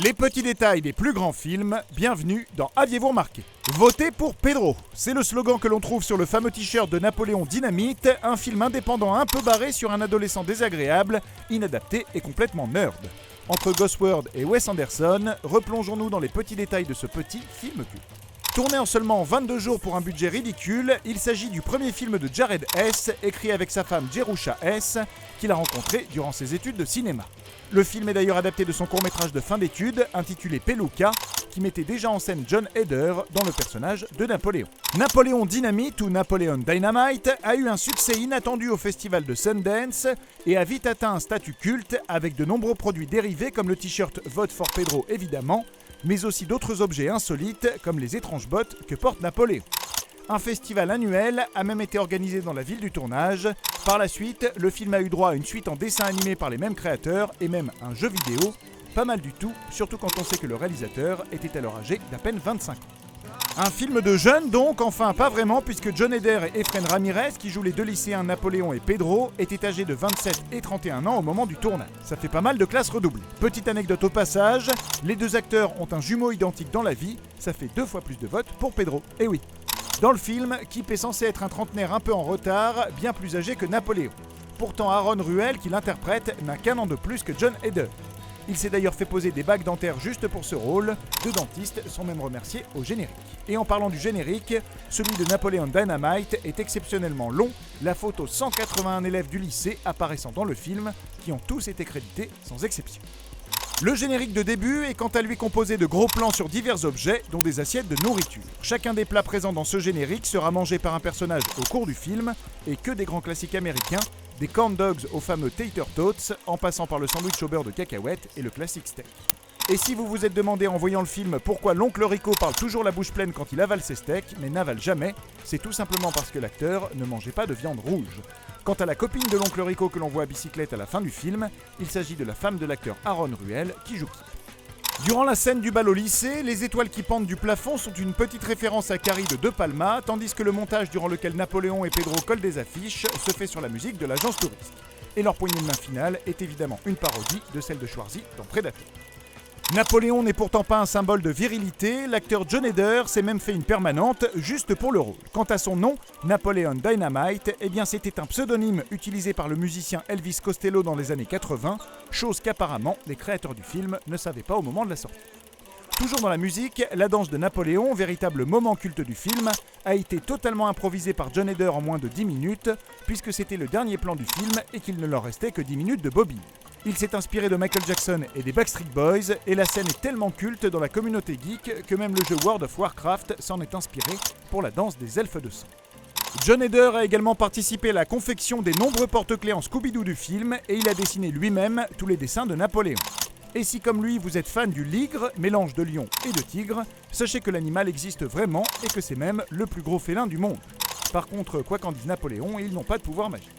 Les petits détails des plus grands films, bienvenue dans Aviez-vous remarqué ? Votez pour Pedro, c'est le slogan que l'on trouve sur le fameux t-shirt de Napoléon Dynamite, un film indépendant un peu barré sur un adolescent désagréable, inadapté et complètement nerd. Entre Gosworth et Wes Anderson, replongeons-nous dans les petits détails de ce petit film culte. Tourné en seulement 22 jours pour un budget ridicule, il s'agit du premier film de Jared Hess, écrit avec sa femme Jerusha Hess, qu'il a rencontré durant ses études de cinéma. Le film est d'ailleurs adapté de son court-métrage de fin d'études, intitulé Peluca, qui mettait déjà en scène John Heder dans le personnage de Napoléon. Napoléon Dynamite ou Napoleon Dynamite a eu un succès inattendu au festival de Sundance et a vite atteint un statut culte avec de nombreux produits dérivés comme le t-shirt Vote for Pedro évidemment, mais aussi d'autres objets insolites comme les étranges bottes que porte Napoléon. Un festival annuel a même été organisé dans la ville du tournage. Par la suite, le film a eu droit à une suite en dessin animé par les mêmes créateurs et même un jeu vidéo. Pas mal du tout, surtout quand on sait que le réalisateur était alors âgé d'à peine 25 ans. Un film de jeunes donc, enfin pas vraiment, puisque John Heder et Efren Ramirez, qui jouent les deux lycéens Napoléon et Pedro, étaient âgés de 27 et 31 ans au moment du tournage. Ça fait pas mal de classes redoublées. Petite anecdote au passage, les deux acteurs ont un jumeau identique dans la vie, ça fait 2 fois plus de votes pour Pedro. Eh oui. Dans le film, Kip est censé être un trentenaire un peu en retard, bien plus âgé que Napoléon. Pourtant Aaron Ruel, qui l'interprète, n'a qu'un an de plus que John Heder. Il s'est d'ailleurs fait poser des bagues dentaires juste pour ce rôle, deux dentistes sont même remerciés au générique. Et en parlant du générique, celui de Napoleon Dynamite est exceptionnellement long, la faute aux 181 élèves du lycée apparaissant dans le film, qui ont tous été crédités sans exception. Le générique de début est quant à lui composé de gros plans sur divers objets, dont des assiettes de nourriture. Chacun des plats présents dans ce générique sera mangé par un personnage au cours du film, et que des grands classiques américains, des corn dogs aux fameux tater tots, en passant par le sandwich au beurre de cacahuètes et le classique steak. Et si vous vous êtes demandé en voyant le film pourquoi l'oncle Rico parle toujours la bouche pleine quand il avale ses steaks, mais n'avale jamais, c'est tout simplement parce que l'acteur ne mangeait pas de viande rouge. Quant à la copine de l'oncle Rico que l'on voit à bicyclette à la fin du film, il s'agit de la femme de l'acteur Aaron Ruel qui joue Kip. Durant la scène du bal au lycée, les étoiles qui pendent du plafond sont une petite référence à Carrie de De Palma, tandis que le montage durant lequel Napoléon et Pedro collent des affiches se fait sur la musique de l'agence touriste. Et leur poignée de main finale est évidemment une parodie de celle de Schwarzy dans Predator. Napoléon n'est pourtant pas un symbole de virilité, l'acteur John Heder s'est même fait une permanente juste pour le rôle. Quant à son nom, Napoleon Dynamite, eh bien c'était un pseudonyme utilisé par le musicien Elvis Costello dans les années 80, chose qu'apparemment les créateurs du film ne savaient pas au moment de la sortie. Toujours dans la musique, la danse de Napoléon, véritable moment culte du film, a été totalement improvisée par John Heder en moins de 10 minutes, puisque c'était le dernier plan du film et qu'il ne leur restait que 10 minutes de bobine. Il s'est inspiré de Michael Jackson et des Backstreet Boys, et la scène est tellement culte dans la communauté geek que même le jeu World of Warcraft s'en est inspiré pour la danse des elfes de sang. John Heder a également participé à la confection des nombreux porte-clés en Scooby-Doo du film, et il a dessiné lui-même tous les dessins de Napoléon. Et si comme lui vous êtes fan du ligre, mélange de lion et de tigre, sachez que l'animal existe vraiment et que c'est même le plus gros félin du monde. Par contre, quoi qu'en dise Napoléon, ils n'ont pas de pouvoir magique.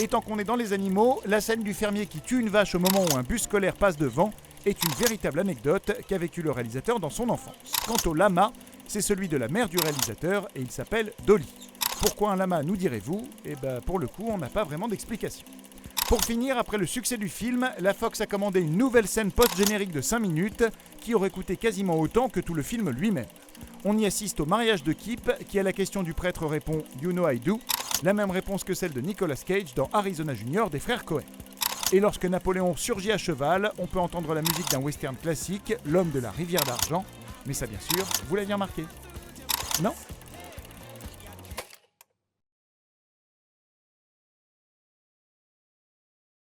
Et tant qu'on est dans les animaux, la scène du fermier qui tue une vache au moment où un bus scolaire passe devant est une véritable anecdote qu'a vécu le réalisateur dans son enfance. Quant au lama, c'est celui de la mère du réalisateur et il s'appelle Dolly. Pourquoi un lama, nous direz-vous ? Eh ben pour le coup, on n'a pas vraiment d'explication. Pour finir, après le succès du film, la Fox a commandé une nouvelle scène post-générique de 5 minutes qui aurait coûté quasiment autant que tout le film lui-même. On y assiste au mariage de Kip qui à la question du prêtre répond « You know I do », la même réponse que celle de Nicolas Cage dans Arizona Junior des frères Coen. Et lorsque Napoléon surgit à cheval, on peut entendre la musique d'un western classique, L'homme de la rivière d'argent, mais ça bien sûr, vous l'aviez remarqué. Non ?